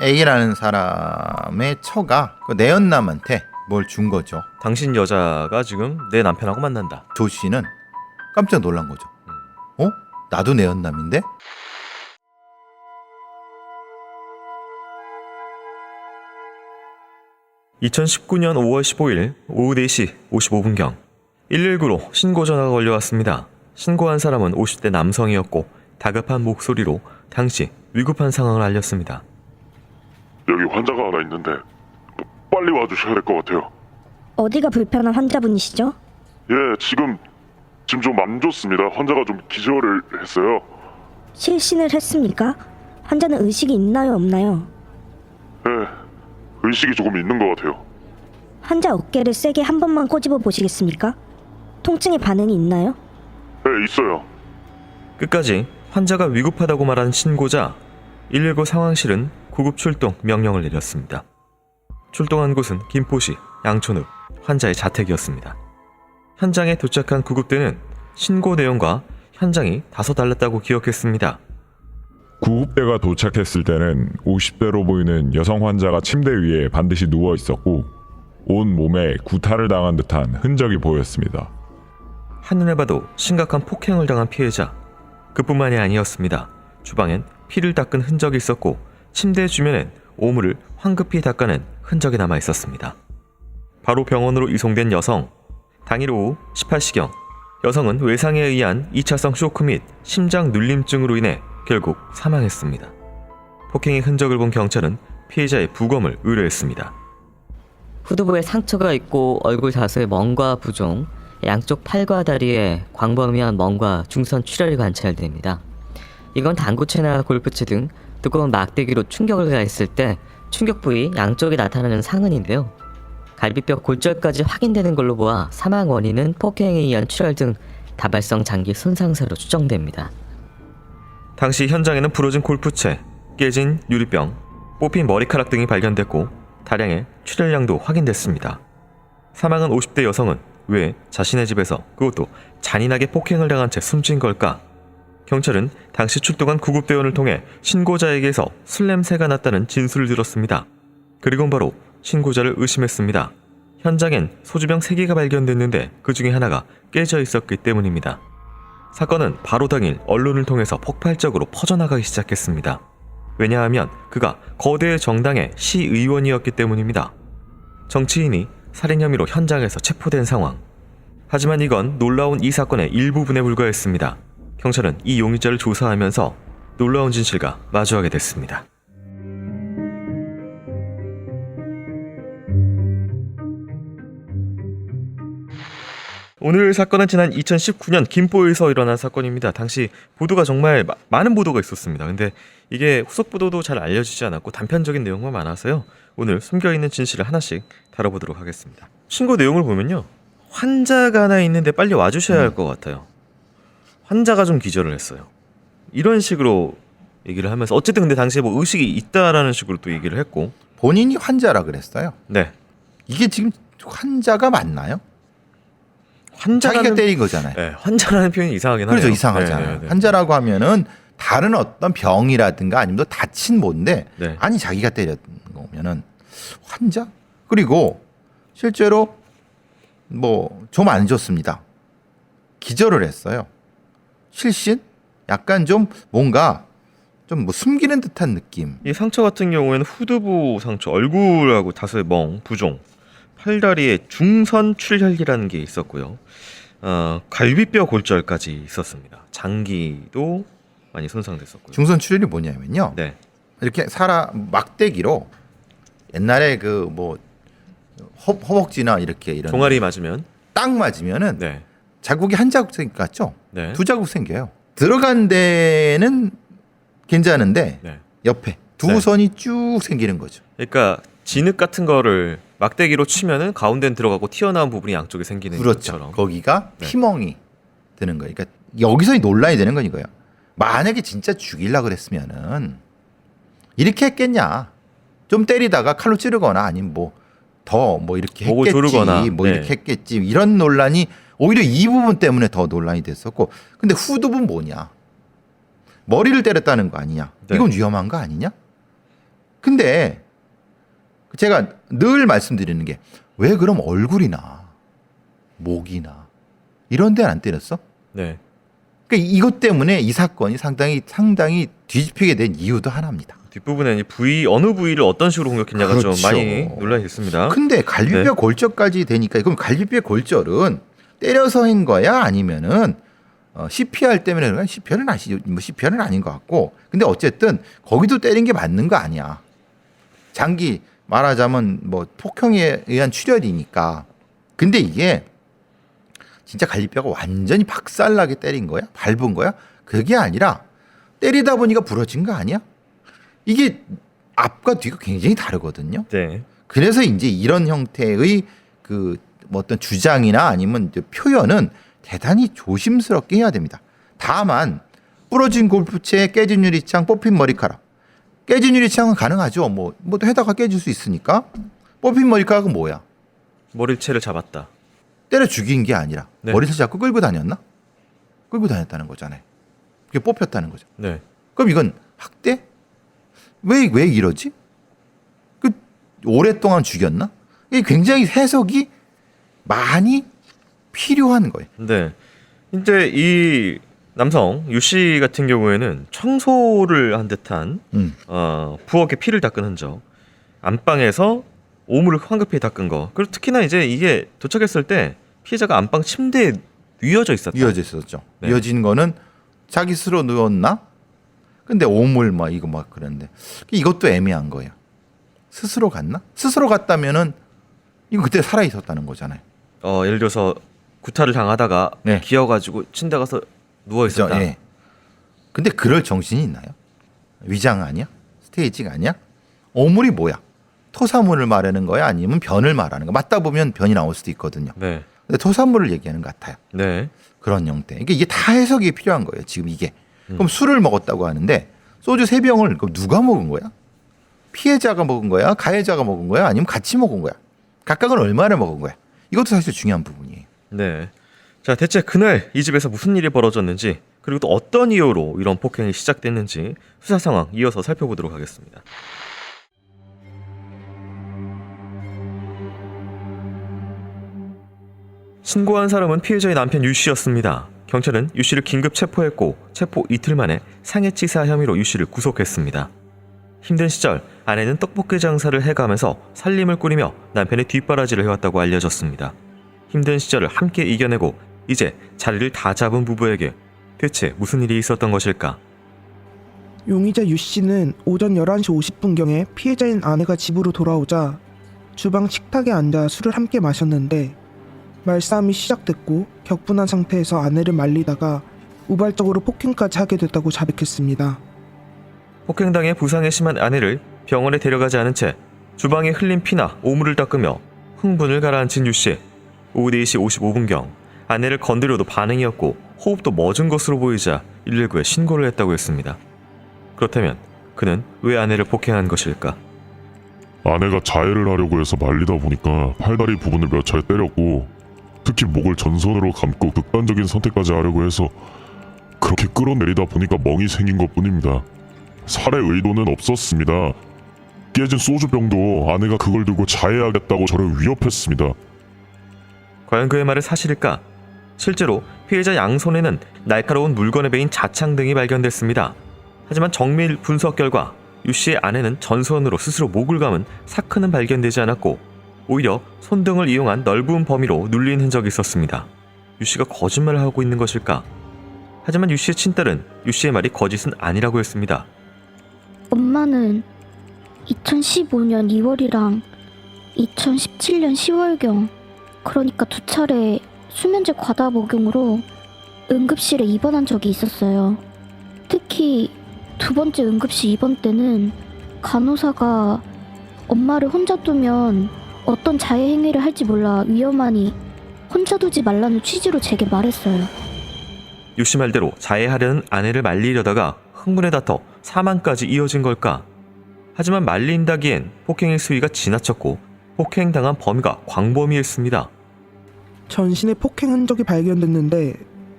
A라는 사람의 처가 그 내연남한테 뭘 준 거죠. 당신 여자가 지금 내 남편하고 만난다. 조 씨는 깜짝 놀란 거죠. 어? 나도 내연남인데? (2019년 5월 15일) 오후 4시 55분경 119로 신고 전화가 걸려왔습니다. 신고한 사람은 50대 남성이었고 다급한 목소리로 당시 위급한 상황을 알렸습니다. 여기 환자가 하나 있는데 빨리 와주셔야 될 것 같아요. 어디가 불편한 환자분이시죠? 예, 지금 좀 안 좋습니다. 환자가 좀 기절을 했어요. 실신을 했습니까? 환자는 의식이 있나요, 없나요? 예, 의식이 조금 있는 것 같아요. 환자 어깨를 세게 한 번만 꼬집어 보시겠습니까? 통증의 반응이 있나요? 예, 있어요. 끝까지 환자가 위급하다고 말한 신고자 119 상황실은 구급 출동 명령을 내렸습니다. 출동한 곳은 김포시 양촌읍 환자의 자택이었습니다. 현장에 도착한 구급대는 신고 내용과 현장이 다소 달랐다고 기억했습니다. 구급대가 도착했을 때는 50대로 보이는 여성 환자가 침대 위에 반드시 누워 있었고 온 몸에 구타를 당한 듯한 흔적이 보였습니다. 한눈에 봐도 심각한 폭행을 당한 피해자. 그뿐만이 아니었습니다. 주방엔 피를 닦은 흔적이 있었고 침대 주변엔 오물을 황급히 닦아낸 흔적이 남아 있었습니다. 바로 병원으로 이송된 여성. 당일 오후 18시경 여성은 외상에 의한 2차성 쇼크 및 심장 눌림증으로 인해 결국 사망했습니다. 폭행의 흔적을 본 경찰은 피해자의 부검을 의뢰했습니다. 후두부에 상처가 있고 얼굴 다수의 멍과 부종, 양쪽 팔과 다리에 광범위한 멍과 중선 출혈이 관찰됩니다. 이건 당구채나 골프채 등 두꺼운 막대기로 충격을 가했을 때 충격 부위 양쪽에 나타나는 상흔인데요. 갈비뼈 골절까지 확인되는 걸로 보아 사망 원인은 폭행에 의한 출혈 등 다발성 장기 손상사로 추정됩니다. 당시 현장에는 부러진 골프채, 깨진 유리병, 뽑힌 머리카락 등이 발견됐고 다량의 출혈량도 확인됐습니다. 사망한 50대 여성은 왜 자신의 집에서 그것도 잔인하게 폭행을 당한 채 숨진 걸까? 경찰은 당시 출동한 구급대원을 통해 신고자에게서 술 냄새가 났다는 진술을 들었습니다. 그리곤 바로 신고자를 의심했습니다. 현장엔 소주병 3개가 발견됐는데 그 중에 하나가 깨져 있었기 때문입니다. 사건은 바로 당일 언론을 통해서 폭발적으로 퍼져나가기 시작했습니다. 왜냐하면 그가 거대 정당의 시의원이었기 때문입니다. 정치인이 살인 혐의로 현장에서 체포된 상황. 하지만 이건 놀라운 이 사건의 일부분에 불과했습니다. 경찰은 이 용의자를 조사하면서 놀라운 진실과 마주하게 됐습니다. 오늘 사건은 지난 2019년 김포에서 일어난 사건입니다. 당시 보도가 정말 많은 보도가 있었습니다. 근데 이게 후속 보도도 잘 알려지지 않았고 단편적인 내용만 많아서요. 오늘 숨겨있는 진실을 하나씩 다뤄보도록 하겠습니다. 신고 내용을 보면요. 환자가 하나 있는데 빨리 와주셔야 할 것 같아요. 환자가 좀 기절을 했어요. 이런 식으로 얘기를 하면서 어쨌든 근데 당시에 뭐 의식이 있다라는 식으로 또 얘기를 했고 본인이 환자라 그랬어요. 네. 이게 지금 환자가 맞나요? 환자라는, 자기가 때린 거잖아요. 네, 환자라는 표현이 이상하긴 하네요. 그래서 이상하잖아요. 네, 네, 네. 환자라고 하면은 다른 어떤 병이라든가 아니면 또 다친 뭔데 네. 아니 자기가 때렸는 거면은 환자? 그리고 실제로 뭐 좀 안 좋습니다. 기절을 했어요. 실신? 약간 좀 뭔가 좀 뭐 숨기는 듯한 느낌. 이 상처 같은 경우에는 후두부 상처, 얼굴하고 다소의 멍, 부종, 팔다리에 중선 출혈이라는 게 있었고요. 갈비뼈 골절까지 있었습니다. 장기도 많이 손상됐었고요. 중선 출혈이 뭐냐면요. 네. 이렇게 사람 막대기로 옛날에 그 뭐 허벅지나 이렇게 이런 종아리 맞으면 딱 맞으면은 네. 자국이 한 자국 생겼죠. 네. 2자국 생겨요. 들어간 데는 괜찮은데 네. 옆에 두 네. 선이 쭉 생기는 거죠. 그러니까 진흙 같은 거를 막대기로 치면은 가운데는 들어가고 튀어나온 부분이 양쪽에 생기는 그렇죠. 것처럼. 거기가 네. 피멍이 되는 거예요. 그러니까 여기서 논란이 되는 건 이거예요. 만약에 진짜 죽이려고 그랬으면은 이렇게 했겠냐. 좀 때리다가 칼로 찌르거나 아니면 뭐 더 뭐 이렇게 목을 했겠지. 조르거나. 뭐 네. 이렇게 했겠지. 이런 논란이 오히려 이 부분 때문에 더 논란이 됐었고. 근데 후두부는 뭐냐. 머리를 때렸다는 거 아니냐. 네. 이건 위험한 거 아니냐. 근데 제가 늘 말씀드리는 게 왜 그럼 얼굴이나 목이나 이런 데는 안 때렸어? 네. 그러니까 이것 때문에 이 사건이 상당히 뒤집히게 된 이유도 하나입니다. 뒷부분에 이 부위 어느 부위를 어떤 식으로 공격했냐가 좀 그렇죠. 많이 논란이 있습니다. 근데 갈비뼈 네. 골절까지 되니까 그럼 갈비뼈 골절은 때려서 한 거야 아니면은 CPR 때문에 그런 거야? CPR은 아닌 것 같고. 근데 어쨌든 거기도 때린 게 맞는 거 아니야. 장기 말하자면 뭐 폭행에 의한 출혈이니까. 근데 이게 진짜 갈비뼈가 완전히 박살나게 때린 거야? 밟은 거야? 그게 아니라 때리다 보니까 부러진 거 아니야? 이게 앞과 뒤가 굉장히 다르거든요. 네. 그래서 이제 이런 형태의 그 뭐 어떤 주장이나 아니면 이제 표현은 대단히 조심스럽게 해야 됩니다. 다만 부러진 골프채, 깨진 유리창, 뽑힌 머리카락. 깨진 유리창은 가능하죠. 뭐 해다가 깨질 수 있으니까. 뽑힌 머리카락은 뭐야? 머리채를 잡았다. 때려 죽인 게 아니라 네. 머리를 잡고 끌고 다녔나? 끌고 다녔다는 거잖아요. 그게 뽑혔다는 거죠. 네. 그럼 이건 학대? 왜 이러지? 그 오랫동안 죽였나? 이게 굉장히 해석이 많이 필요한 거예요. 네. 이제 이 남성 유 씨 같은 경우에는 청소를 한 듯한 부엌에 피를 닦은 흔적, 안방에서 오물을 황급히 닦은 거. 그리고 특히나 이제 이게 도착했을 때 피해자가 안방 침대에 뉘어져 있었다. 이어져 있었죠. 네. 이어진 거는 자기 스스로 누웠나? 근데 오물 막 이거 막 그랬는데 이것도 애매한 거예요. 스스로 갔나? 스스로 갔다면은 이거 그때 살아 있었다는 거잖아요. 예를 들어서 구타를 당하다가 네. 기어가지고 침대 가서 누워 그죠? 있었다. 예. 근데 그럴 정신이 있나요? 위장 아니야? 스테이지가 아니야? 오물이 뭐야? 토사물을 말하는 거야? 아니면 변을 말하는 거야? 맞다 보면 변이 나올 수도 있거든요. 네. 근데 토사물을 얘기하는 것 같아요. 네. 그런 형태. 그러니까 이게 다 해석이 필요한 거예요. 지금 이게. 그럼 술을 먹었다고 하는데 소주 3병을 그럼 누가 먹은 거야? 피해자가 먹은 거야? 가해자가 먹은 거야? 아니면 같이 먹은 거야? 각각은 얼마나 먹은 거야? 이것도 사실 중요한 부분이에요. 네. 자, 대체 그날 이 집에서 무슨 일이 벌어졌는지, 그리고 또 어떤 이유로 이런 폭행이 시작됐는지 수사 상황 이어서 살펴보도록 하겠습니다. 신고한 사람은 피해자의 남편 유 씨였습니다. 경찰은 유 씨를 긴급 체포했고 체포 이틀 만에 상해치사 혐의로 유 씨를 구속했습니다. 힘든 시절 아내는 떡볶이 장사를 해가면서 살림을 꾸리며 남편의 뒷바라지를 해왔다고 알려졌습니다. 힘든 시절을 함께 이겨내고 이제 자리를 다 잡은 부부에게 대체 무슨 일이 있었던 것일까? 용의자 유 씨는 오전 11시 50분경에 피해자인 아내가 집으로 돌아오자 주방 식탁에 앉아 술을 함께 마셨는데 말싸움이 시작됐고 격분한 상태에서 아내를 말리다가 우발적으로 폭행까지 하게 됐다고 자백했습니다. 폭행당해 부상이 심한 아내를 병원에 데려가지 않은 채 주방에 흘린 피나 오물을 닦으며 흥분을 가라앉힌 유씨. 오후 4시 55분경 아내를 건드려도 반응이 없고 호흡도 멎은 것으로 보이자 119에 신고를 했다고 했습니다. 그렇다면 그는 왜 아내를 폭행한 것일까? 아내가 자해를 하려고 해서 말리다 보니까 팔다리 부분을 몇 차례 때렸고 특히 목을 전선으로 감고 극단적인 선택까지 하려고 해서 그렇게 끌어내리다 보니까 멍이 생긴 것뿐입니다. 살해 의도는 없었습니다. 깨진 소주병도 아내가 그걸 들고 자해하겠다고 저를 위협했습니다. 과연 그의 말은 사실일까? 실제로 피해자 양손에는 날카로운 물건에 베인 자창 등이 발견됐습니다. 하지만 정밀 분석 결과 유 씨의 아내는 전선으로 스스로 목을 감은 사크는 발견되지 않았고 오히려 손등을 이용한 넓은 범위로 눌린 흔적이 있었습니다. 유 씨가 거짓말을 하고 있는 것일까? 하지만 유 씨의 친딸은 유 씨의 말이 거짓은 아니라고 했습니다. 엄마는 2015년 2월이랑 2017년 10월경, 그러니까 2차례 수면제 과다 복용으로 응급실에 입원한 적이 있었어요. 특히 2번째 응급실 입원 때는 간호사가 엄마를 혼자 두면 어떤 자해 행위를 할지 몰라 위험하니 혼자 두지 말라는 취지로 제게 말했어요. 유 씨 말대로 자해하려는 아내를 말리려다가 흥분에 다퉈 사망까지 이어진 걸까? 하지만 말린다기엔 폭행의 수위가 지나쳤고 폭행당한 범위가 광범위했습니다. 전신에 폭행 흔적이 발견됐는데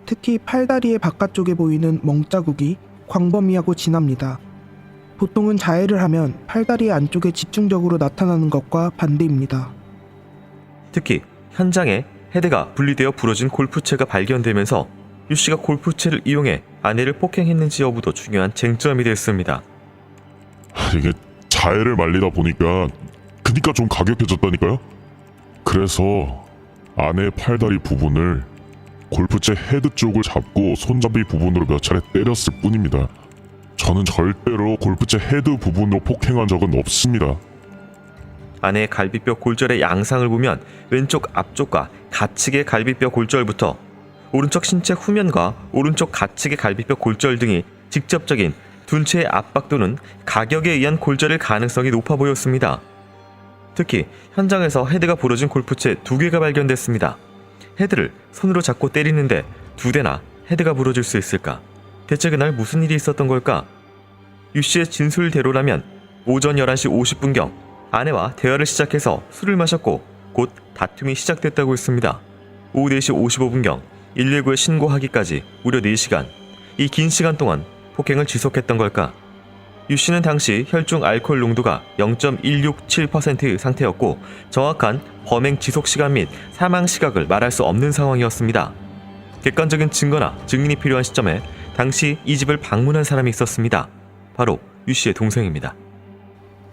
특히 팔다리의 바깥쪽에 보이는 멍자국이 광범위하고 진합니다. 보통은 자해를 하면 팔다리 안쪽에 집중적으로 나타나는 것과 반대입니다. 특히 현장에 헤드가 분리되어 부러진 골프채가 발견되면서 유 씨가 골프채를 이용해 아내를 폭행했는지 여부도 중요한 쟁점이 됐습니다. 이게 자해를 말리다 보니까 그니까 좀 가격해졌다니까요. 그래서 아내의 팔다리 부분을 골프채 헤드 쪽을 잡고 손잡이 부분으로 몇 차례 때렸을 뿐입니다. 저는 절대로 골프채 헤드 부분으로 폭행한 적은 없습니다. 아내의 갈비뼈 골절의 양상을 보면 왼쪽 앞쪽과 가측의 갈비뼈 골절부터 오른쪽 신체 후면과 오른쪽 가측의 갈비뼈 골절 등이 직접적인 둔체의 압박 또는 가격에 의한 골절일 가능성이 높아 보였습니다. 특히 현장에서 헤드가 부러진 골프채 2개가 발견됐습니다. 헤드를 손으로 잡고 때리는데 2대나 헤드가 부러질 수 있을까? 대체 그날 무슨 일이 있었던 걸까? 유 씨의 진술대로라면 오전 11시 50분경 아내와 대화를 시작해서 술을 마셨고 곧 다툼이 시작됐다고 했습니다. 오후 4시 55분경 119에 신고하기까지 무려 4시간. 이 긴 시간 동안 폭행을 지속했던 걸까? 유 씨는 당시 혈중 알코올 농도가 0.167%의 상태였고 정확한 범행 지속 시간 및 사망 시각을 말할 수 없는 상황이었습니다. 객관적인 증거나 증인이 필요한 시점에 당시 이 집을 방문한 사람이 있었습니다. 바로 유 씨의 동생입니다.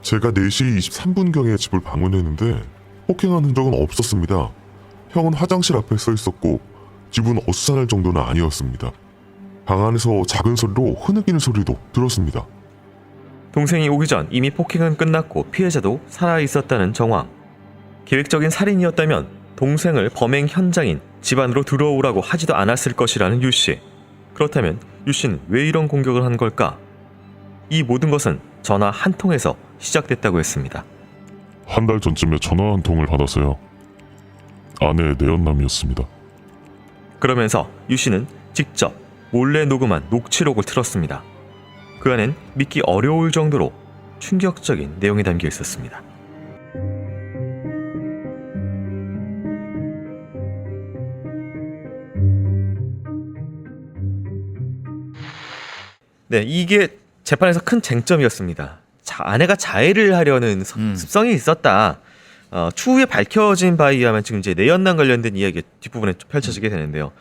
제가 4시 23분경에 집을 방문했는데 폭행한 흔적은 없었습니다. 형은 화장실 앞에 서 있었고 집은 어수선할 정도는 아니었습니다. 방 안에서 작은 소리로 흐느끼는 소리도 들었습니다. 동생이 오기 전 이미 폭행은 끝났고 피해자도 살아있었다는 정황. 계획적인 살인이었다면 동생을 범행 현장인 집 안으로 들어오라고 하지도 않았을 것이라는 유 씨. 그렇다면 유 씨는 왜 이런 공격을 한 걸까? 이 모든 것은 전화 한 통에서 시작됐다고 했습니다. 한 달 전쯤에 전화 한 통을 받았어요. 아내의 내연남이었습니다. 그러면서 유 씨는 직접 몰래 녹음한 녹취록을 틀었습니다. 그 안엔 믿기 어려울 정도로 충격적인 내용이 담겨 있었습니다. 네, 이게 재판에서 큰 쟁점이었습니다. 아내가 자해를 하려는 습성이 있었다. 추후에 밝혀진 바에 의하면 지금 이제 내연남 관련된 이야기가 뒷부분에 좀 펼쳐지게 되는데요.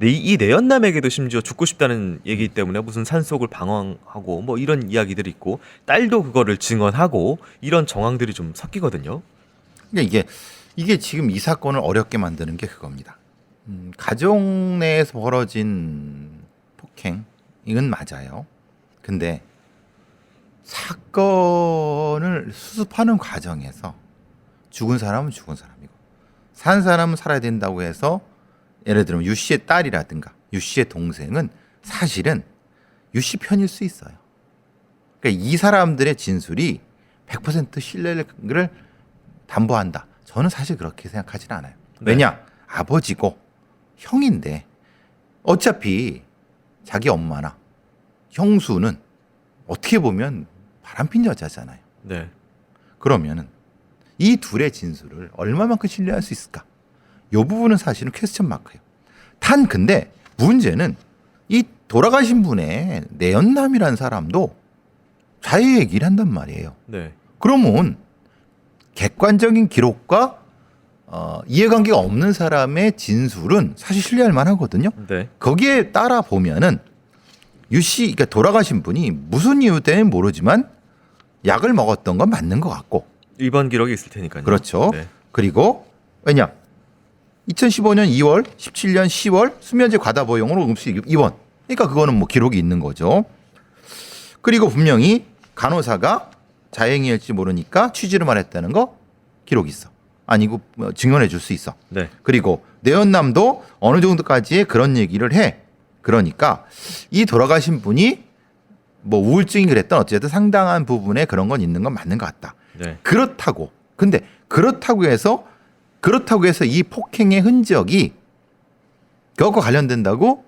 이 내연남에게도 심지어 죽고 싶다는 얘기 때문에 무슨 산속을 방황하고 뭐 이런 이야기들이 있고 딸도 그거를 증언하고 이런 정황들이 좀 섞이거든요. 그러니까 이게 지금 이 사건을 어렵게 만드는 게 그겁니다. 가족 내에서 벌어진 폭행 이건 맞아요. 근데 사건을 수습하는 과정에서 죽은 사람은 죽은 사람이고 산 사람은 살아야 된다고 해서 예를 들면 유 씨의 딸이라든가 유 씨의 동생은 사실은 유 씨 편일 수 있어요. 그러니까 이 사람들의 진술이 100% 신뢰를 담보한다. 저는 사실 그렇게 생각하지는 않아요. 왜냐? 아버지고 형인데 어차피 자기 엄마나 형수는 어떻게 보면 바람핀 여자잖아요. 네. 그러면은 이 둘의 진술을 얼마만큼 신뢰할 수 있을까? 이 부분은 사실은 퀘스천 마크예요. 근데 문제는 이 돌아가신 분의 내연남이라는 사람도 자해 얘기를 한단 말이에요. 네. 그러면 객관적인 기록과 이해관계가 없는 사람의 진술은 사실 신뢰할 만하거든요. 네. 거기에 따라 보면은 유 씨, 그러니까 돌아가신 분이 무슨 이유 때문에 모르지만 약을 먹었던 건 맞는 것 같고. 입원 기록이 있을 테니까요. 그렇죠. 네. 그리고 왜냐? 2015년 2월, 17년 10월 수면제 과다보용으로 응급실 입원. 그러니까 그거는 뭐 기록이 있는 거죠. 그리고 분명히 간호사가 자행이일지 모르니까 취지를 말했다는 거 기록이 있어. 아니고 증언해 줄 수 있어. 네. 그리고 내연남도 어느 정도까지의 그런 얘기를 해. 그러니까 이 돌아가신 분이 뭐 우울증이 그랬던 어쨌든 상당한 부분에 그런 건 있는 건 맞는 것 같다. 네. 근데 그렇다고 해서 이 폭행의 흔적이 그것과 관련된다고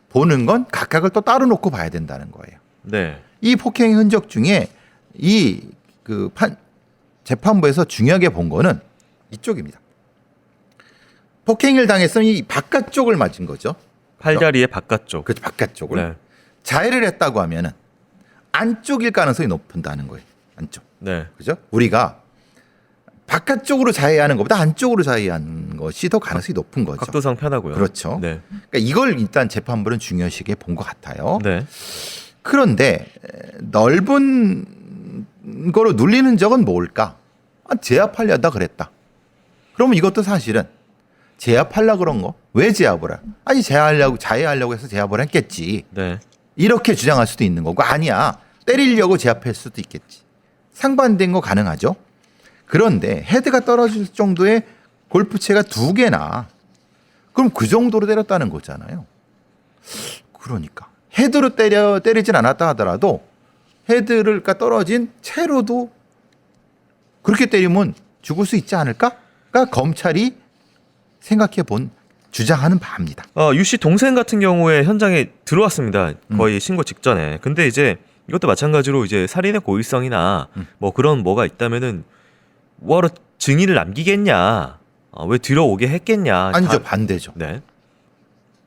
보는 건 각각을 또 따로 놓고 봐야 된다는 거예요. 네. 이 폭행의 흔적 중에 재판부에서 중요하게 본 거는 이쪽입니다. 폭행을 당했으면 이 바깥쪽을 맞은 거죠. 팔다리의 바깥쪽. 그 바깥쪽을. 네. 자해를 했다고 하면은 안쪽일 가능성이 높다는 거예요. 안쪽. 네. 그죠? 우리가 바깥쪽으로 자해하는 것보다 안쪽으로 자해하는 것이 더 가능성이 높은 거죠. 각도상 편하고요. 그렇죠. 네. 그러니까 이걸 일단 재판부는 중요시하게 본 것 같아요. 네. 그런데 넓은 거로 눌리는 적은 뭘까? 제압하려다 그랬다. 그러면 이것도 사실은 제압하려고 그런 거? 왜 제압을 해? 아니 자해하려고 해서 제압을 했겠지. 네. 이렇게 주장할 수도 있는 거고 아니야. 때리려고 제압할 수도 있겠지. 상반된 거 가능하죠. 그런데 헤드가 떨어질 정도의 골프채가 2개나 그럼 그 정도로 때렸다는 거잖아요. 그러니까 헤드로 때리진 않았다 하더라도 헤드가 떨어진 채로도 그렇게 때리면 죽을 수 있지 않을까?가 검찰이 생각해 본 주장하는 바입니다. 유 씨 동생 같은 경우에 현장에 들어왔습니다. 거의 신고 직전에. 근데 이제 이것도 마찬가지로 이제 살인의 고의성이나 뭐 그런 뭐가 있다면은 뭐하러 증인을 남기겠냐? 왜 들어오게 했겠냐? 아니죠, 반대죠. 네.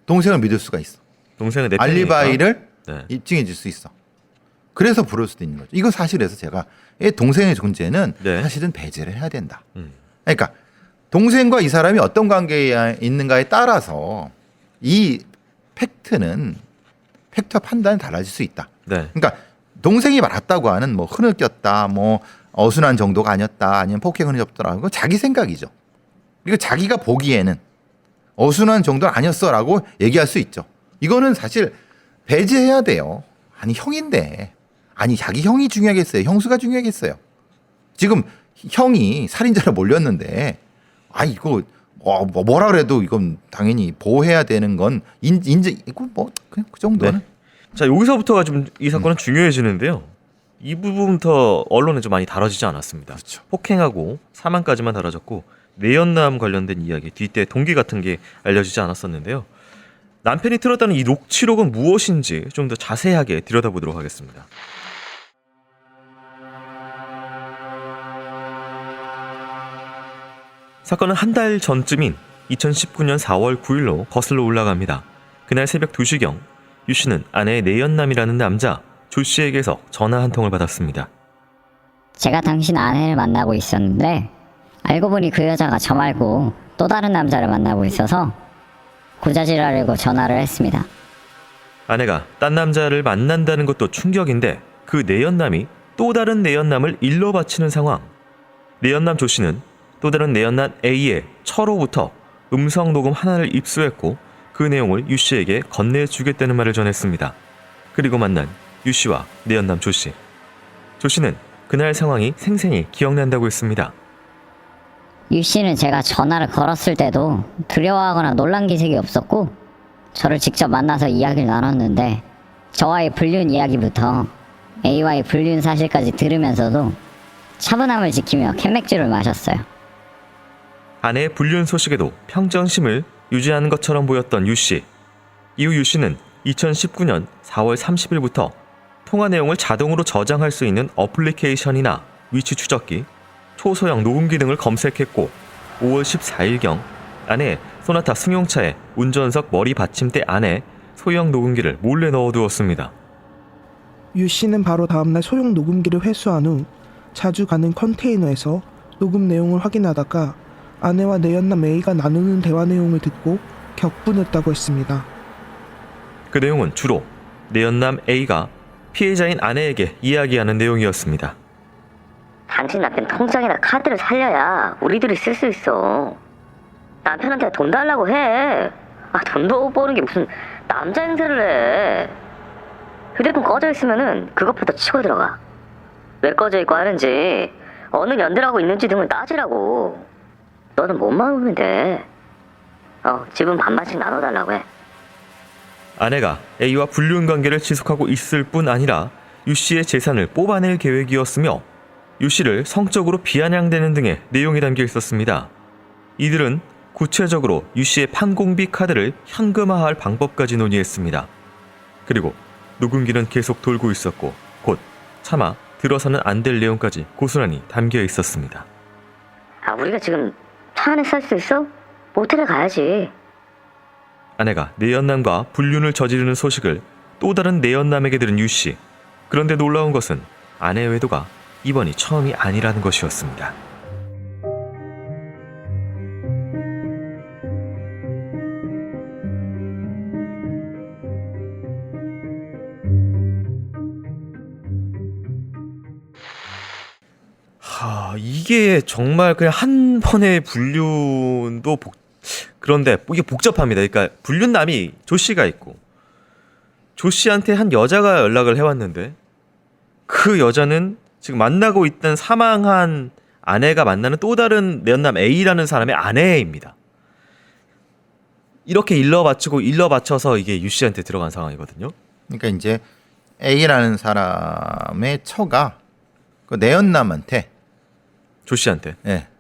동생을 믿을 수가 있어. 동생은 내 편이니까. 알리바이를 네. 입증해 줄 수 있어. 그래서 부를 수도 있는 거죠. 이거 사실에서 제가 이 동생의 존재는 네. 사실은 배제를 해야 된다. 그러니까 동생과 이 사람이 어떤 관계에 있는가에 따라서 이 팩트와 판단이 달라질 수 있다. 네. 그러니까 동생이 말았다고 하는 뭐 흐느꼈다, 뭐 어순한 정도가 아니었다, 아니면 폭행을 접더라는 건 자기 생각이죠. 그리고 자기가 보기에는 어순한 정도는 아니었어라고 얘기할 수 있죠. 이거는 사실 배제해야 돼요. 아니 형인데, 아니 자기 형이 중요하겠어요? 형수가 중요하겠어요? 지금 형이 살인자로 몰렸는데, 아 이거 뭐라 그래도 이건 당연히 보호해야 되는 건 인제 이거 뭐 그냥 그 정도는. 네. 자, 여기서부터가 좀 이 사건은 중요해지는데요. 이 부분부터 언론에 좀 많이 다뤄지지 않았습니다. 그렇죠. 폭행하고 사망까지만 다뤄졌고 내연남 관련된 이야기, 뒷대 동기 같은 게 알려지지 않았었는데요. 남편이 틀었다는 이 녹취록은 무엇인지 좀 더 자세하게 들여다보도록 하겠습니다. 사건은 한 달 전쯤인 2019년 4월 9일로 거슬러 올라갑니다. 그날 새벽 2시경 유 씨는 아내의 내연남이라는 남자 조 씨에게서 전화 한 통을 받았습니다. 제가 당신 아내를 만나고 있었는데 알고 보니 그 여자가 저 말고 또 다른 남자를 만나고 있어서 고자질하려고 전화를 했습니다. 아내가 딴 남자를 만난다는 것도 충격인데 그 내연남이 또 다른 내연남을 일러 바치는 상황. 내연남 조 씨는 또 다른 내연남 A의 처로부터 음성 녹음 하나를 입수했고 그 내용을 유 씨에게 건네주겠다는 말을 전했습니다. 그리고 만난 유 씨와 내연남 조 씨. 조 씨는 그날 상황이 생생히 기억난다고 했습니다. 유 씨는 제가 전화를 걸었을 때도 두려워하거나 놀란 기색이 없었고 저를 직접 만나서 이야기를 나눴는데 저와의 불륜 이야기부터 A와의 불륜 사실까지 들으면서도 차분함을 지키며 캔맥주를 마셨어요. 아내의 불륜 소식에도 평정심을 유지하는 것처럼 보였던 유 씨. 이후 유 씨는 2019년 4월 30일부터 통화 내용을 자동으로 저장할 수 있는 어플리케이션이나 위치 추적기, 초소형 녹음기 등을 검색했고 5월 14일경 아내의 소나타 승용차의 운전석 머리 받침대 안에 소형 녹음기를 몰래 넣어두었습니다. 유 씨는 바로 다음날 소형 녹음기를 회수한 후 자주 가는 컨테이너에서 녹음 내용을 확인하다가 아내와 내연남 A가 나누는 대화 내용을 듣고 격분했다고 했습니다. 그 내용은 주로 내연남 A가 피해자인 아내에게 이야기하는 내용이었습니다. 당신 남편 통장이나 카드를 살려야 우리들이 쓸 수 있어. 남편한테 돈 달라고 해. 돈도 못 버는 게 무슨 남자 행세를 해. 휴대폰 꺼져 있으면은 그것부터 치고 들어가. 왜 꺼져 있고 하는지, 어느 연대라고 있는지 등을 따지라고. 너는 몸만 오면 돼. 집은 반반씩 나눠달라고 해. 아내가 A와 불륜 관계를 지속하고 있을 뿐 아니라 유 씨의 재산을 뽑아낼 계획이었으며 유 씨를 성적으로 비아냥대는 등의 내용이 담겨 있었습니다. 이들은 구체적으로 유 씨의 판공비 카드를 현금화할 방법까지 논의했습니다. 그리고 녹음기는 계속 돌고 있었고 곧 차마 들어서는 안 될 내용까지 고스란히 담겨 있었습니다. 우리가 지금 차 안에 살 수 있어? 모텔에 가야지. 아내가 내연남과 불륜을 저지르는 소식을 또 다른 내연남에게 들은 유 씨. 그런데 놀라운 것은 아내 외도가 이번이 처음이 아니라는 것이었습니다. 이게 정말 그냥 한 번의 불륜도 그런데 이게 복잡합니다. 그러니까 불륜남이 조 씨가 있고 조 씨한테 한 여자가 연락을 해왔는데 그 여자는 지금 만나고 있던 사망한 아내가 만나는 또 다른 내연남 A라는 사람의 아내입니다. 이렇게 일러 바쳐서 이게 유 씨한테 들어간 상황이거든요. 그러니까 이제 A라는 사람의 처가 그 내연남한테 조 씨한테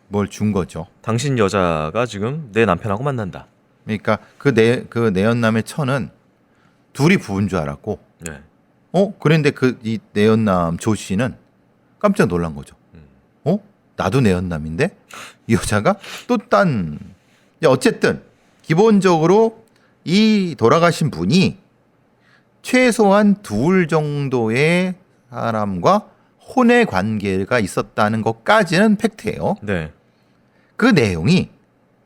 뭘 준 거죠. 당신 여자가 지금 내 남편하고 만난다. 그러니까 그 내연남의 처는 둘이 부부인 줄 알았고, 네. 그런데 이 내연남 조 씨는 깜짝 놀란 거죠. 나도 내연남인데 이 여자가 또 어쨌든 기본적으로 이 돌아가신 분이 최소한 둘 정도의 사람과 혼의 관계가 있었다는 것까지는 팩트예요. 네. 그 내용이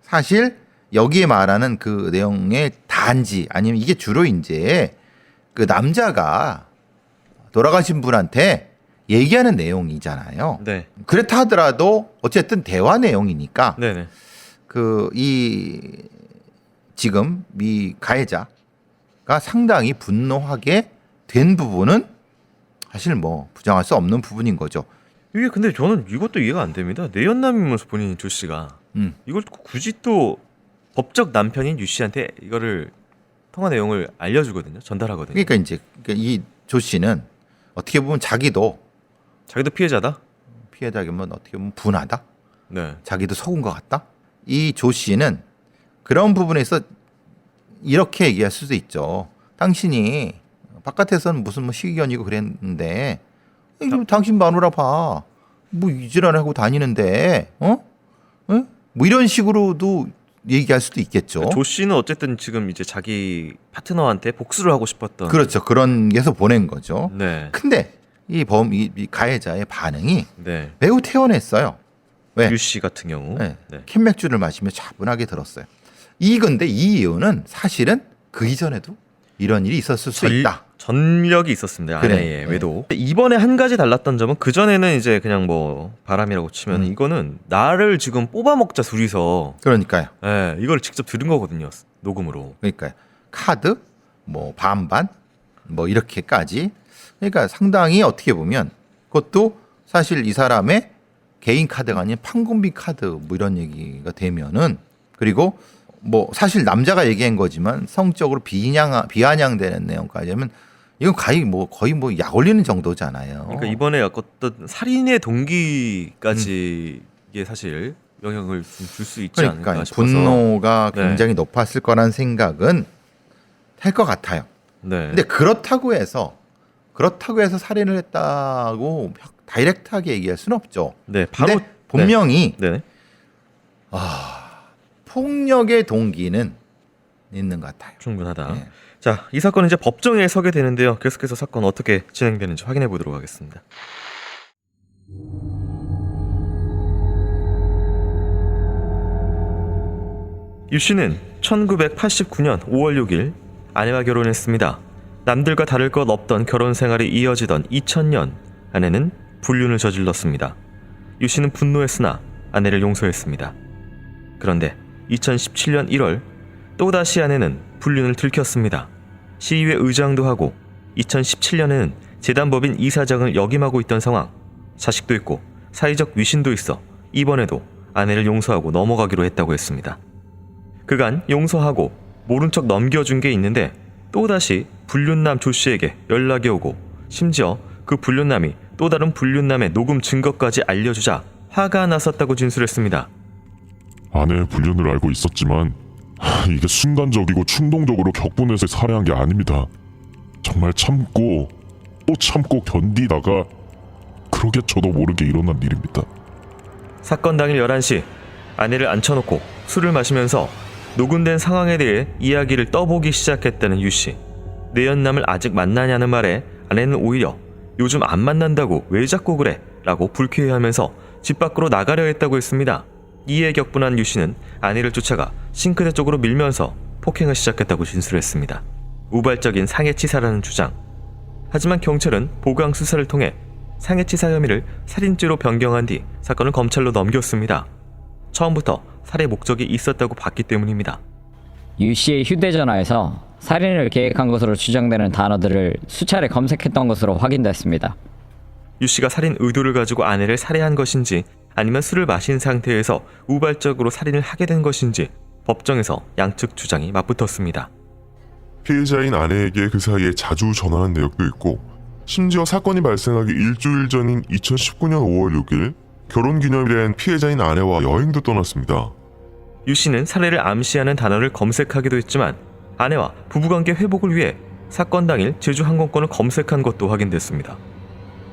사실 여기에 말하는 그 내용의 단지 아니면 이게 주로 이제 그 남자가 돌아가신 분한테 얘기하는 내용이잖아요. 네. 그렇다 하더라도 어쨌든 대화 내용이니까 네네. 지금 이 가해자가 상당히 분노하게 된 부분은 사실 뭐 부정할 수 없는 부분인 거죠. 이게 근데 저는 이것도 이해가 안 됩니다. 내연남이면서 본인 조 씨가 이걸 굳이 또 법적 남편인 유 씨한테 이거를 통화 내용을 알려주거든요. 전달하거든요. 그러니까 이제 이 조 씨는 어떻게 보면 자기도 피해자다. 피해자면 어떻게 보면 분하다. 네. 자기도 속은 것 같다. 이 조 씨는 그런 부분에서 이렇게 얘기할 수도 있죠. 당신이 바깥에서는 무슨 뭐 시기견이고 그랬는데 당신 마누라 봐. 뭐 이질환 하고 다니는데 뭐 이런 식으로도 얘기할 수도 있겠죠. 조 씨는 어쨌든 지금 이제 자기 파트너한테 복수를 하고 싶었던. 그렇죠. 그런 게서 보낸 거죠. 네. 근데 이 가해자의 반응이 네. 매우 태연했어요. 왜? 유 씨 같은 경우. 네. 네. 캔맥주를 마시며 차분하게 들었어요. 근데 이 이유는 사실은 그 이전에도 이런 일이 있었을 수 있다. 전력이 있었습니다. 그래. 아내의 외도. 이번에 한 가지 달랐던 점은 그 전에는 이제 그냥 뭐 바람이라고 치면 이거는 나를 지금 뽑아먹자 둘이서. 그러니까요. 네, 이걸 직접 들은 거거든요. 녹음으로. 그러니까요. 카드, 뭐 반반, 뭐 이렇게까지. 그러니까 상당히 어떻게 보면 그것도 사실 이 사람의 개인 카드가 아닌 판공비 카드 뭐 이런 얘기가 되면은 그리고 뭐 사실 남자가 얘기한 거지만 성적으로 비아냥되는 내용까지 하면 이건 거의 약 올리는 정도잖아요. 그러니까 이번에 어떤 살인의 동기까지 이게 사실 영향을 줄 수 있지 않을까 싶어서. 분노가 굉장히 높았을 거란 생각은 할 것 같아요. 네. 근데 그렇다고 해서 살인을 했다고 다이렉트하게 얘기할 수는 없죠. 네, 바로 근데 분명히 네. 폭력의 동기는 있는 것 같아요. 충분하다. 네. 자, 이 사건은 이제 법정에 서게 되는데요. 계속해서 사건 어떻게 진행되는지 확인해 보도록 하겠습니다. 유 씨는 1989년 5월 6일 아내와 결혼했습니다. 남들과 다를 것 없던 결혼 생활이 이어지던 2000년 아내는 불륜을 저질렀습니다. 유 씨는 분노했으나 아내를 용서했습니다. 그런데 2017년 1월 또다시 아내는 불륜을 들켰습니다. 시의회 의장도 하고 2017년에는 재단법인 이사장을 역임하고 있던 상황. 자식도 있고 사회적 위신도 있어 이번에도 아내를 용서하고 넘어가기로 했다고 했습니다. 그간 용서하고 모른 척 넘겨준 게 있는데 또다시 불륜남 조 씨에게 연락이 오고 심지어 그 불륜남이 또 다른 불륜남의 녹음 증거까지 알려주자 화가 났었다고 진술했습니다. 아내의 불륜을 알고 있었지만 이게 순간적이고 충동적으로 격분해서 살해한 게 아닙니다. 정말 참고 또 참고 견디다가 그러게 저도 모르게 일어난 일입니다. 사건 당일 11시 아내를 앉혀놓고 술을 마시면서 녹음된 상황에 대해 이야기를 떠보기 시작했다는 유씨. 내연남을 아직 만나냐는 말에 아내는 오히려 요즘 안 만난다고 왜 자꾸 그래? 라고 불쾌해하면서 집 밖으로 나가려 했다고 했습니다. 이에 격분한 유 씨는 아내를 쫓아가 싱크대 쪽으로 밀면서 폭행을 시작했다고 진술했습니다. 우발적인 상해치사라는 주장. 하지만 경찰은 보강 수사를 통해 상해치사 혐의를 살인죄로 변경한 뒤 사건을 검찰로 넘겼습니다. 처음부터 살해 목적이 있었다고 봤기 때문입니다. 유 씨의 휴대전화에서 살인을 계획한 것으로 추정되는 단어들을 수차례 검색했던 것으로 확인됐습니다. 유 씨가 살인 의도를 가지고 아내를 살해한 것인지 아니면 술을 마신 상태에서 우발적으로 살인을 하게 된 것인지 법정에서 양측 주장이 맞붙었습니다. 피해자인 아내에게 그 사이에 자주 전화한 내역도 있고 심지어 사건이 발생하기 일주일 전인 2019년 5월 6일 결혼기념일엔 피해자인 아내와 여행도 떠났습니다. 유 씨는 살해를 암시하는 단어를 검색하기도 했지만 아내와 부부관계 회복을 위해 사건 당일 제주 항공권을 검색한 것도 확인됐습니다.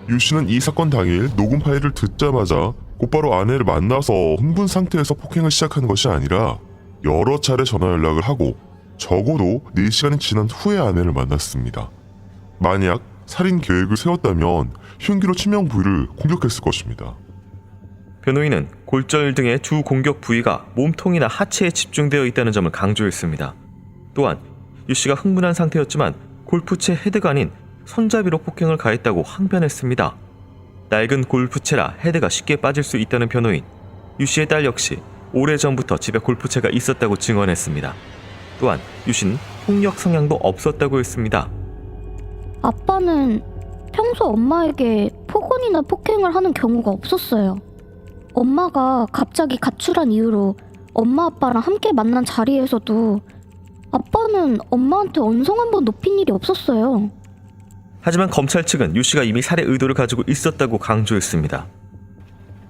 유 씨는 이 사건 당일 녹음 파일을 듣자마자 곧바로 아내를 만나서 흥분 상태에서 폭행을 시작한 것이 아니라 여러 차례 전화 연락을 하고 적어도 4시간이 지난 후에 아내를 만났습니다. 만약 살인 계획을 세웠다면 흉기로 치명 부위를 공격했을 것입니다. 변호인은 골절 등의 주 공격 부위가 몸통이나 하체에 집중되어 있다는 점을 강조했습니다. 또한 유 씨가 흥분한 상태였지만 골프채 헤드가 아닌 손잡이로 폭행을 가했다고 항변했습니다. 낡은 골프채라 헤드가 쉽게 빠질 수 있다는 변호인. 유 씨의 딸 역시 오래전부터 집에 골프채가 있었다고 증언했습니다. 또한 유 씨는 폭력 성향도 없었다고 했습니다. 아빠는 평소 엄마에게 폭언이나 폭행을 하는 경우가 없었어요. 엄마가 갑자기 가출한 이후로 엄마 아빠랑 함께 만난 자리에서도 아빠는 엄마한테 언성 한번 높인 일이 없었어요. 하지만 검찰 측은 유 씨가 이미 살해 의도를 가지고 있었다고 강조했습니다.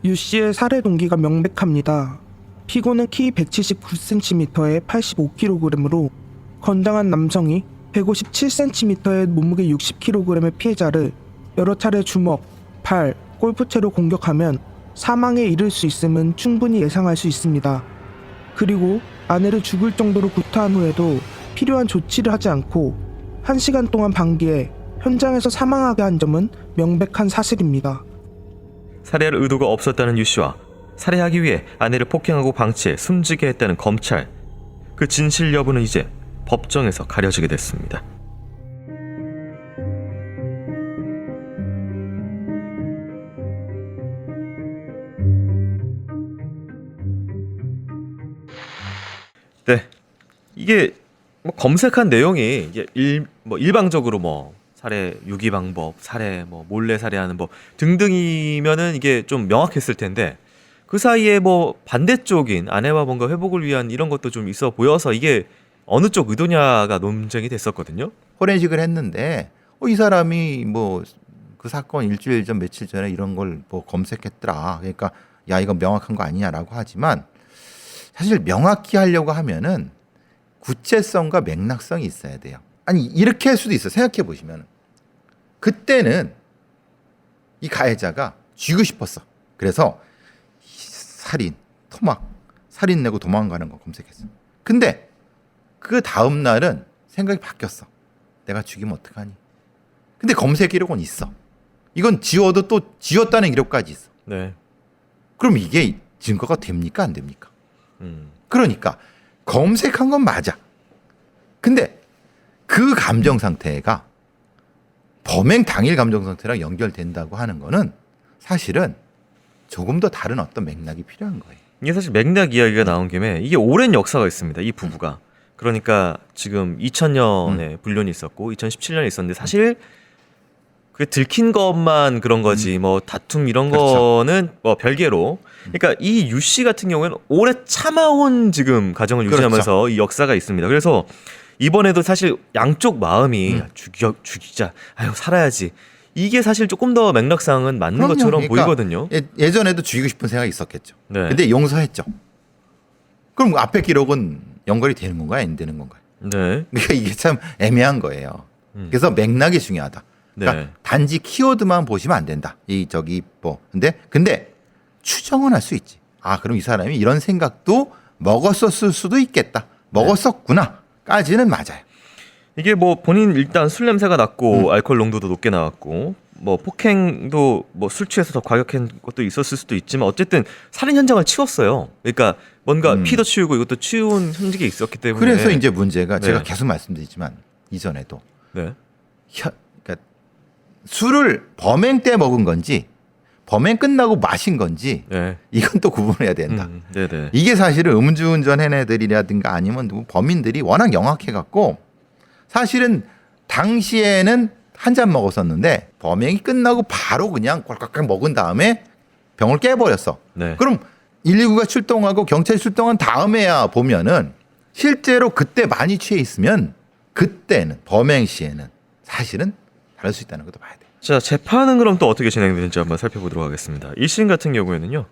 유 씨의 살해 동기가 명백합니다. 피고는 키 179cm에 85kg으로 건장한 남성이 157cm의 몸무게 60kg의 피해자를 여러 차례 주먹, 팔, 골프채로 공격하면 사망에 이를 수 있음은 충분히 예상할 수 있습니다. 그리고 아내를 죽을 정도로 구타한 후에도 필요한 조치를 하지 않고 1시간 동안 방기해 현장에서 사망하게 한 점은 명백한 사실입니다. 살해할 의도가 없었다는 유 씨와 살해하기 위해 아내를 폭행하고 방치해 숨지게 했다는 검찰. 그 진실 여부는 이제 법정에서 가려지게 됐습니다. 네, 이게 뭐 검색한 내용이 이게 일방적으로 뭐 살해 유기 방법, 살해 뭐 몰래 살해하는 법 등등이면은 이게 좀 명확했을 텐데 그 사이에 뭐 반대쪽인 아내와 뭔가 회복을 위한 이런 것도 좀 있어 보여서 이게 어느 쪽 의도냐가 논쟁이 됐었거든요. 포렌식을 했는데 이 사람이 뭐 그 사건 일주일 전 며칠 전에 이런 걸 뭐 검색했더라. 그러니까 야 이건 명확한 거 아니냐라고 하지만 사실 명확히 하려고 하면은 구체성과 맥락성이 있어야 돼요. 아니 이렇게 할 수도 있어. 생각해 보시면 그때는 이 가해자가 쥐고 싶었어. 그래서 살인, 토막, 살인 내고 도망가는 거 검색했어. 근데 그 다음 날은 생각이 바뀌었어. 내가 죽이면 어떡하니? 근데 검색 기록은 있어. 이건 지워도 또 지웠다는 기록까지 있어. 네. 그럼 이게 증거가 됩니까? 안 됩니까? 그러니까 검색한 건 맞아. 근데 그 감정 상태가 범행 당일 감정 상태랑 연결된다고 하는 거는 사실은 조금 더 다른 어떤 맥락이 필요한 거예요. 이게 사실 맥락 이야기가 나온 김에 이게 오랜 역사가 있습니다. 이 부부가. 그러니까 지금 2000년에 불륜이 있었고 2017년에 있었는데 사실 그게 들킨 것만 그런 거지 뭐 다툼 이런 그렇죠. 거는 뭐 별개로. 그러니까 이 유 씨 같은 경우에는 오래 참아온 지금 가정을 유지하면서 그렇죠. 이 역사가 있습니다. 그래서 이번에도 사실 양쪽 마음이 죽이자, 아유 살아야지. 이게 사실 조금 더 맥락상은 맞는 그럼요. 것처럼 그러니까 보이거든요. 예전에도 죽이고 싶은 생각이 있었겠죠. 네. 근데 용서했죠. 그럼 앞에 기록은 연결이 되는 건가요? 안 되는 건가요? 네. 그러니까 이게 참 애매한 거예요. 그래서 맥락이 중요하다. 그러니까 네. 단지 키워드만 보시면 안 된다. 근데 추정은 할 수 있지. 아, 그럼 이 사람이 이런 생각도 먹었었을 수도 있겠다. 먹었었구나까지는 맞아요. 이게 뭐 본인 일단 술 냄새가 났고 알코올 농도도 높게 나왔고 뭐 폭행도 뭐 술 취해서 더 과격한 것도 있었을 수도 있지만 어쨌든 살인 현장을 치웠어요. 그러니까 뭔가 피도 치우고 이것도 치운 흔적이 있었기 때문에 그래서 이제 문제가 네. 제가 계속 말씀드리지만 이전에도 네. 그러니까 술을 범행 때 먹은 건지 범행 끝나고 마신 건지 네. 이건 또 구분해야 된다. 네네. 이게 사실은 음주운전 한 애들이라든가 아니면 누구 범인들이 워낙 영악해갖고 사실은 당시에는 한 잔 먹었었는데 범행이 끝나고 바로 그냥 꼴깍꼴깍 먹은 다음에 병을 깨버렸어. 네. 그럼 119가 출동하고 경찰이 출동한 다음에야 보면은 실제로 그때 많이 취해 있으면 그때는 범행 시에는 사실은 다를 수 있다는 것도 봐야 돼. 자, 재판은 그럼 또 어떻게 진행되는지 한번 살펴보도록 하겠습니다. 1심 같은 경우에는요.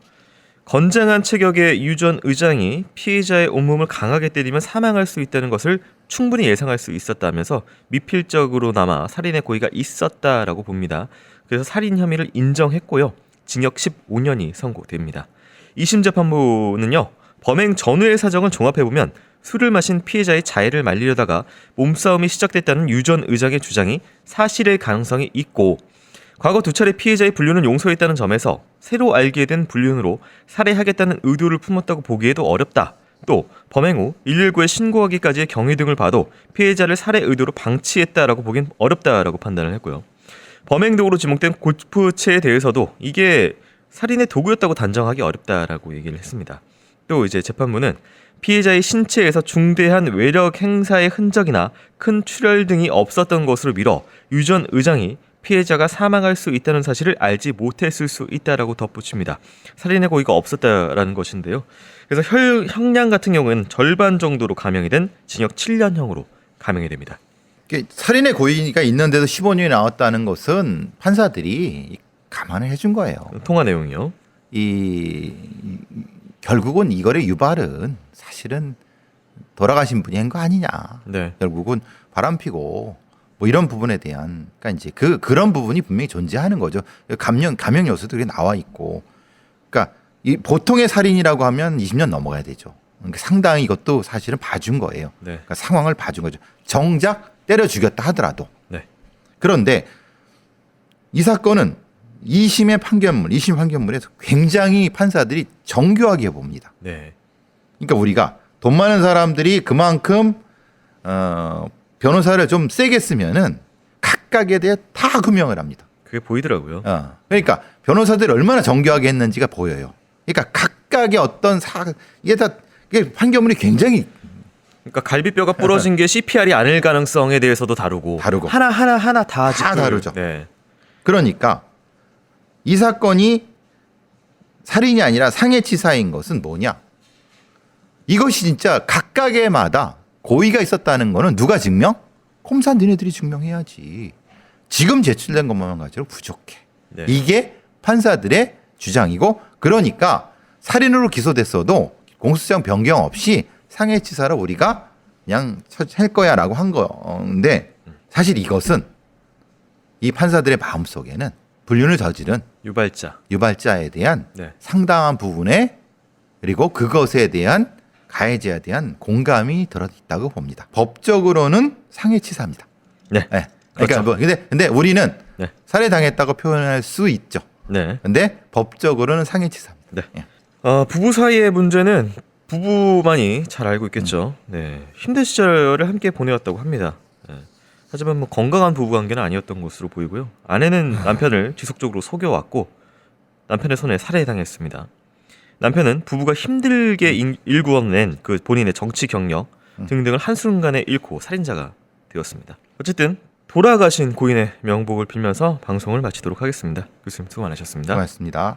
건장한 체격의 유 전 의장이 피해자의 온몸을 강하게 때리면 사망할 수 있다는 것을 충분히 예상할 수 있었다면서 미필적으로나마 살인의 고의가 있었다라고 봅니다. 그래서 살인 혐의를 인정했고요. 징역 15년이 선고됩니다. 2심 재판부는요. 범행 전후의 사정을 종합해보면 술을 마신 피해자의 자해를 말리려다가 몸싸움이 시작됐다는 유 전 의장의 주장이 사실일 가능성이 있고 과거 2차례 피해자의 불륜은 용서했다는 점에서 새로 알게 된 불륜으로 살해하겠다는 의도를 품었다고 보기에도 어렵다. 또 범행 후 119에 신고하기까지의 경위 등을 봐도 피해자를 살해 의도로 방치했다라고 보긴 어렵다라고 판단을 했고요. 범행 도구로 지목된 골프채에 대해서도 이게 살인의 도구였다고 단정하기 어렵다라고 얘기를 했습니다. 또 이제 재판부는 피해자의 신체에서 중대한 외력 행사의 흔적이나 큰 출혈 등이 없었던 것으로 미뤄 유 전 의장이 피해자가 사망할 수 있다는 사실을 알지 못했을 수 있다라고 덧붙입니다. 살인의 고의가 없었다라는 것인데요. 그래서 형량 같은 경우는 절반 정도로 감형이 된 징역 7년형으로 감형이 됩니다. 살인의 고의가 있는데도 15년이 나왔다는 것은 판사들이 감안을 해준 거예요. 통화 내용이요. 결국은 이거의 유발은 사실은 돌아가신 분이 한 거 아니냐. 네. 결국은 바람피고 뭐 이런 부분에 대한 그러니까 이제 그런 부분이 분명히 존재하는 거죠. 감형 요소들이 나와 있고, 그러니까 이 보통의 살인이라고 하면 20년 넘어가야 되죠. 그러니까 상당히 이것도 사실은 봐준 거예요. 네. 그러니까 상황을 봐준 거죠. 정작 때려 죽였다 하더라도. 네. 그런데 이 사건은 2심 판결문에서 굉장히 판사들이 정교하게 봅니다. 네. 그러니까 우리가 돈 많은 사람들이 그만큼 변호사를 좀 세게 쓰면은 각각에 대해 다 규명을 합니다. 그게 보이더라고요. 그러니까 변호사들이 얼마나 정교하게 했는지가 보여요. 그러니까 각각의 어떤 이게 판결문이 굉장히 그러니까 갈비뼈가 부러진 게 CPR이 아닐 가능성에 대해서도 다루고 하나 다 다르죠. 네. 그러니까 이 사건이 살인이 아니라 상해치사인 것은 뭐냐? 이것이 진짜 각각의마다 고의가 있었다는 거는 누가 증명? 콤산 니네들이 증명해야지. 지금 제출된 것만 가지고 부족해. 네. 이게 판사들의 주장이고, 그러니까 살인으로 기소됐어도 공소장 변경 없이 상해치사로 우리가 그냥 할 거야라고 한 건데, 사실 이것은 이 판사들의 마음속에는 불륜을 저지른 유발자에 대한 네. 상당한 부분에, 그리고 그것에 대한 가해자에 대한 공감이 들어있다고 봅니다. 법적으로는 상해치사입니다. 네. 네. 그러니까 그렇죠. 근데 우리는 네. 살해당했다고 표현할 수 있죠. 네. 근데 법적으로는 상해치사입니다. 네. 예. 부부 사이의 문제는 부부만이 잘 알고 있겠죠. 네. 힘든 시절을 함께 보내왔다고 합니다. 네. 하지만 뭐 건강한 부부 관계는 아니었던 것으로 보이고요. 아내는 남편을 지속적으로 속여왔고 남편의 손에 살해당했습니다. 남편은 부부가 힘들게 일구어낸 그 본인의 정치 경력 등등을 한순간에 잃고 살인자가 되었습니다. 어쨌든 돌아가신 고인의 명복을 빌면서 방송을 마치도록 하겠습니다. 교수님 수고 많으셨습니다. 고맙습니다.